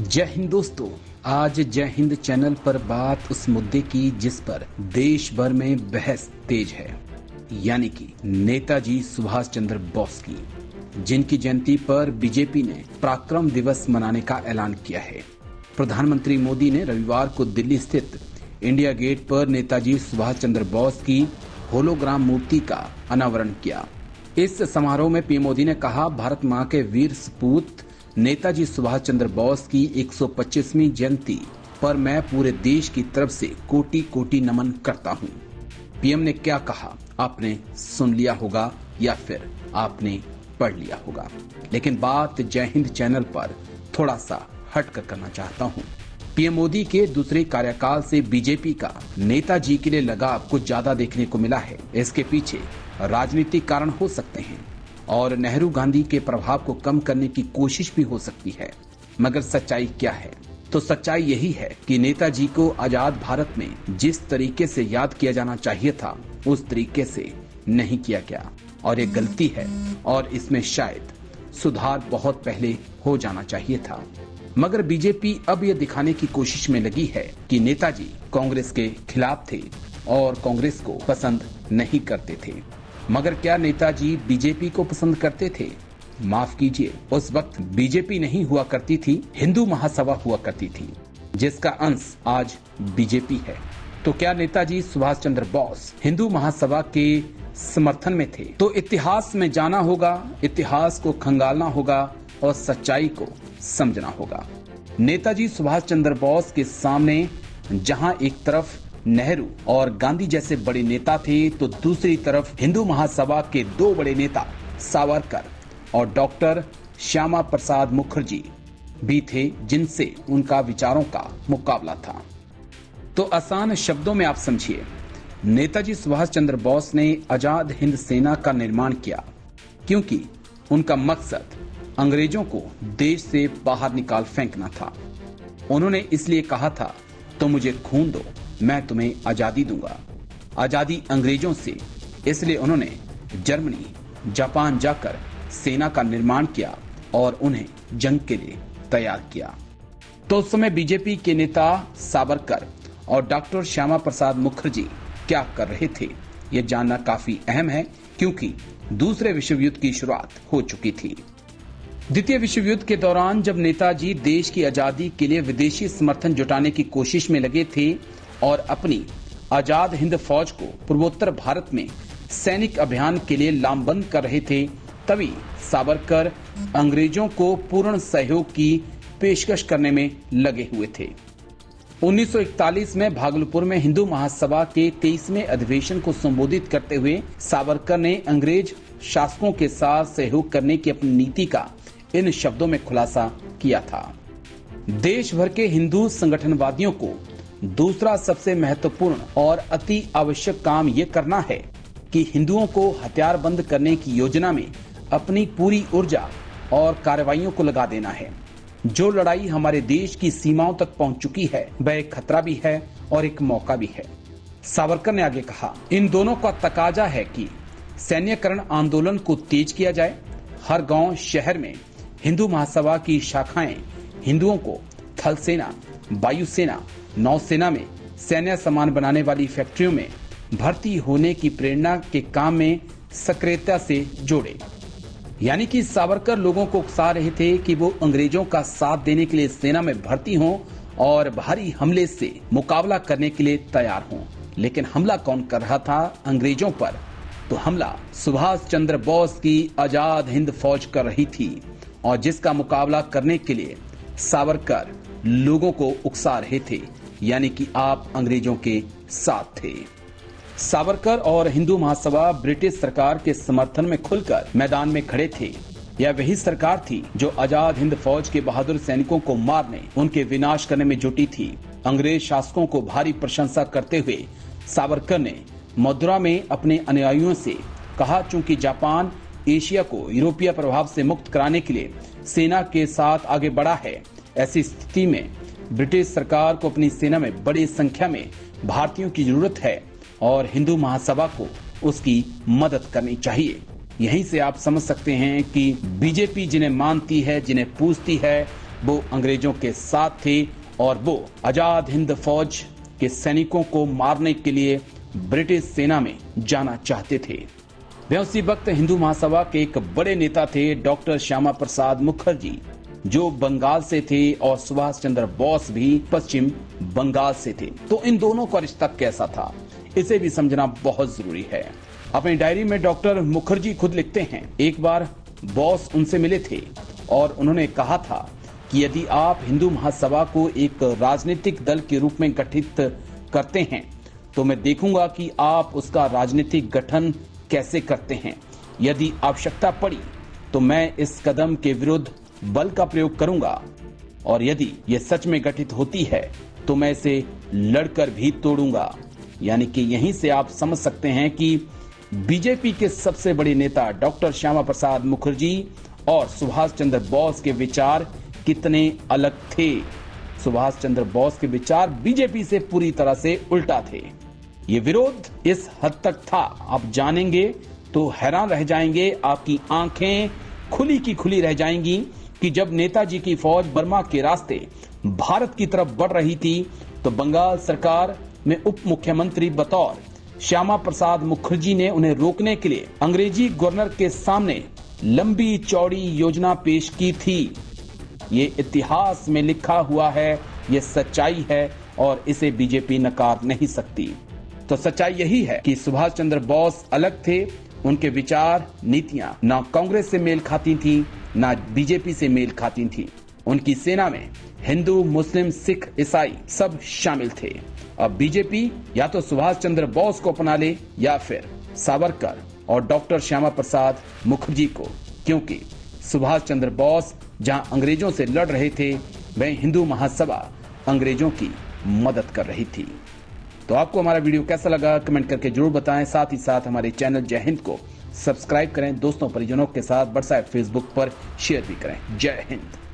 जय हिंद दोस्तों। आज जय हिंद चैनल पर बात उस मुद्दे की जिस पर देश भर में बहस तेज है, यानी कि नेताजी सुभाष चंद्र बोस की, जिनकी जयंती पर बीजेपी ने पराक्रम दिवस मनाने का ऐलान किया है। प्रधानमंत्री मोदी ने रविवार को दिल्ली स्थित इंडिया गेट पर नेताजी सुभाष चंद्र बोस की होलोग्राम मूर्ति का अनावरण किया। इस समारोह में पीएम मोदी ने कहा, भारत मां के वीर सपूत नेताजी सुभाष चंद्र बोस की 125वीं जयंती पर मैं पूरे देश की तरफ से कोटि कोटि नमन करता हूं। पीएम ने क्या कहा आपने सुन लिया होगा या फिर आपने पढ़ लिया होगा, लेकिन बात जय हिंद चैनल पर थोड़ा सा हटकर करना चाहता हूं। पीएम मोदी के दूसरे कार्यकाल से बीजेपी का नेताजी के लिए लगाव कुछ ज्यादा देखने को मिला है। इसके पीछे राजनीतिक कारण हो सकते हैं और नेहरू गांधी के प्रभाव को कम करने की कोशिश भी हो सकती है, मगर सच्चाई क्या है? तो सच्चाई यही है कि नेताजी को आजाद भारत में जिस तरीके से याद किया जाना चाहिए था उस तरीके से नहीं किया गया और ये गलती है और इसमें शायद सुधार बहुत पहले हो जाना चाहिए था। मगर बीजेपी अब ये दिखाने की कोशिश में लगी है कि नेताजी कांग्रेस के खिलाफ थे और कांग्रेस को पसंद नहीं करते थे। मगर क्या नेताजी बीजेपी को पसंद करते थे? माफ कीजिए, उस वक्त बीजेपी नहीं हुआ करती थी, हिंदू महासभा हुआ करती थी, जिसका अंश आज बीजेपी है। तो क्या नेताजी सुभाष चंद्र बोस हिंदू महासभा के समर्थन में थे? तो इतिहास में जाना होगा, इतिहास को खंगालना होगा और सच्चाई को समझना होगा। नेताजी सुभाष चंद्र बोस के सामने जहां एक तरफ नेहरू और गांधी जैसे बड़े नेता थे, तो दूसरी तरफ हिंदू महासभा के दो बड़े नेता सावरकर और डॉक्टर श्यामा प्रसाद मुखर्जी भी थे, जिनसे उनका विचारों का मुकाबला था। तो आसान शब्दों में आप समझिए, नेताजी सुभाष चंद्र बोस ने आजाद हिंद सेना का निर्माण किया क्योंकि उनका मकसद अंग्रेजों को देश से बाहर निकाल फेंकना था। उन्होंने इसलिए कहा था, तो मुझे खून दो, मैं तुम्हें आजादी दूंगा, आजादी अंग्रेजों से। इसलिए उन्होंने जर्मनी, जापान जाकर सेना का निर्माण किया और उन्हें जंग के लिए तैयार किया। तो उस समय बीजेपी के नेता सावरकर और डॉक्टर श्यामा प्रसाद मुखर्जी क्या कर रहे थे, ये जानना काफी अहम है, क्योंकि दूसरे विश्व युद्ध की शुरुआत हो चुकी थी। द्वितीय विश्व युद्ध के दौरान जब नेताजी देश की आजादी के लिए विदेशी समर्थन जुटाने की कोशिश में लगे थे और अपनी आजाद हिंद फौज को पूर्वोत्तर भारत में सैनिक अभियान के लिए लामबंद कर रहे थे, तभी सावरकर अंग्रेजों को पूर्ण सहयोग की पेशकश करने में लगे हुए थे। 1941 में भागलपुर में हिंदू महासभा के 23वें अधिवेशन को संबोधित करते हुए सावरकर ने अंग्रेज शासकों के साथ सहयोग करने की अपनी नीति का इन शब्दों में खुलासा किया था। देश भर के हिंदू संगठनवादियों को दूसरा सबसे महत्वपूर्ण और अति आवश्यक काम ये करना है कि हिंदुओं को हथियार बंद करने की योजना में अपनी पूरी ऊर्जा और कार्रवाइयों को लगा देना है। जो लड़ाई हमारे देश की सीमाओं तक पहुंच चुकी है, वह एक खतरा भी है और एक मौका भी है। सावरकर ने आगे कहा, इन दोनों का तकाजा है कि सैन्यकरण आंदोलन को तेज किया जाए। हर गांव शहर में हिंदू महासभा की शाखाएं हिंदुओं को थल सेना, वायुसेना, नौसेना में सैन्य सामान बनाने वाली फैक्ट्रियों में भर्ती होने की प्रेरणा के काम में सक्रियता से जोड़े। यानी कि सावरकर लोगों को उकसा रहे थे कि वो अंग्रेजों का साथ देने के लिए सेना में भर्ती हों और भारी हमले से मुकाबला करने के लिए तैयार हों। लेकिन हमला कौन कर रहा था अंग्रेजों पर? तो हमला सुभाष चंद्र बोस की आजाद हिंद फौज कर रही थी और जिसका मुकाबला करने के लिए सावरकर लोगों को उकसा रहे थे, यानी कि आप अंग्रेजों के साथ थे। सावरकर और हिंदू महासभा ब्रिटिश सरकार के समर्थन में खुलकर मैदान में खड़े थे। यह वही सरकार थी जो आजाद हिंद फौज के बहादुर सैनिकों को मारने, उनके विनाश करने में जुटी थी। अंग्रेज शासकों को भारी प्रशंसा करते हुए सावरकर ने मदुरा में अपने अनुयायियों से कहा, चूंकि जापान एशिया को यूरोपीय प्रभाव से मुक्त कराने के लिए सेना के साथ आगे बढ़ा है, ऐसी स्थिति में ब्रिटिश सरकार को अपनी सेना में बड़ी संख्या में भारतीयों की जरूरत है और हिंदू महासभा को उसकी मदद करनी चाहिए। यहीं से आप समझ सकते हैं कि बीजेपी जिन्हें मानती है, जिन्हें पूजती है, वो अंग्रेजों के साथ थे और वो आजाद हिंद फौज के सैनिकों को मारने के लिए ब्रिटिश सेना में जाना चाहते थे। वे उसी वक्त हिंदू महासभा के एक बड़े नेता थे, डॉक्टर श्यामा प्रसाद मुखर्जी, जो बंगाल से थे और सुभाष चंद्र बोस भी पश्चिम बंगाल से थे। तो इन दोनों का रिश्ता कैसा था, इसे भी समझना बहुत जरूरी है। अपनी डायरी में डॉक्टर मुखर्जी खुद लिखते हैं, एक बार बॉस उनसे मिले थे और उन्होंने कहा था कि यदि आप हिंदू महासभा को एक राजनीतिक दल के रूप में गठित करते हैं तो मैं देखूंगा कि आप उसका राजनीतिक गठन कैसे करते हैं। यदि आवश्यकता पड़ी तो मैं इस कदम के विरुद्ध बल का प्रयोग करूंगा और यदि यह सच में गठित होती है तो मैं इसे लड़कर भी तोड़ूंगा। यानी कि यहीं से आप समझ सकते हैं कि बीजेपी के सबसे बड़े नेता डॉक्टर श्यामा प्रसाद मुखर्जी और सुभाष चंद्र बोस के विचार कितने अलग थे। सुभाष चंद्र बोस के विचार बीजेपी से पूरी तरह से उल्टा थे। ये विरोध इस हद तक था, आप जानेंगे तो हैरान रह जाएंगे, आपकी आंखें खुली की खुली रह जाएंगी कि जब नेताजी की फौज बर्मा के रास्ते भारत की तरफ बढ़ रही थी तो बंगाल सरकार में उप मुख्यमंत्री बतौर श्यामा प्रसाद मुखर्जी ने उन्हें रोकने के लिए अंग्रेजी गवर्नर के सामने लंबी चौड़ी योजना पेश की थी। ये इतिहास में लिखा हुआ है, ये सच्चाई है और इसे बीजेपी नकार नहीं सकती। तो सच्चाई यही है कि सुभाष चंद्र बोस अलग थे, उनके विचार नीतियां ना कांग्रेस से मेल खाती थी ना बीजेपी से मेल खाती थी। उनकी सेना में हिंदू, मुस्लिम, सिख, ईसाई सब शामिल थे। अब बीजेपी या तो सुभाष चंद्र बोस को अपना ले या फिर सावरकर और डॉक्टर श्यामा प्रसाद मुखर्जी को, क्योंकि सुभाष चंद्र बोस जहां अंग्रेजों से लड़ रहे थे वहीं हिंदू महासभा अंग्रेजों की मदद कर रही थी। तो आपको हमारा वीडियो कैसा लगा कमेंट करके जरूर बताएं। साथ ही साथ हमारे चैनल जय हिंद को सब्सक्राइब करें, दोस्तों परिजनों के साथ व्हाट्सएप, फेसबुक पर शेयर भी करें। जय हिंद।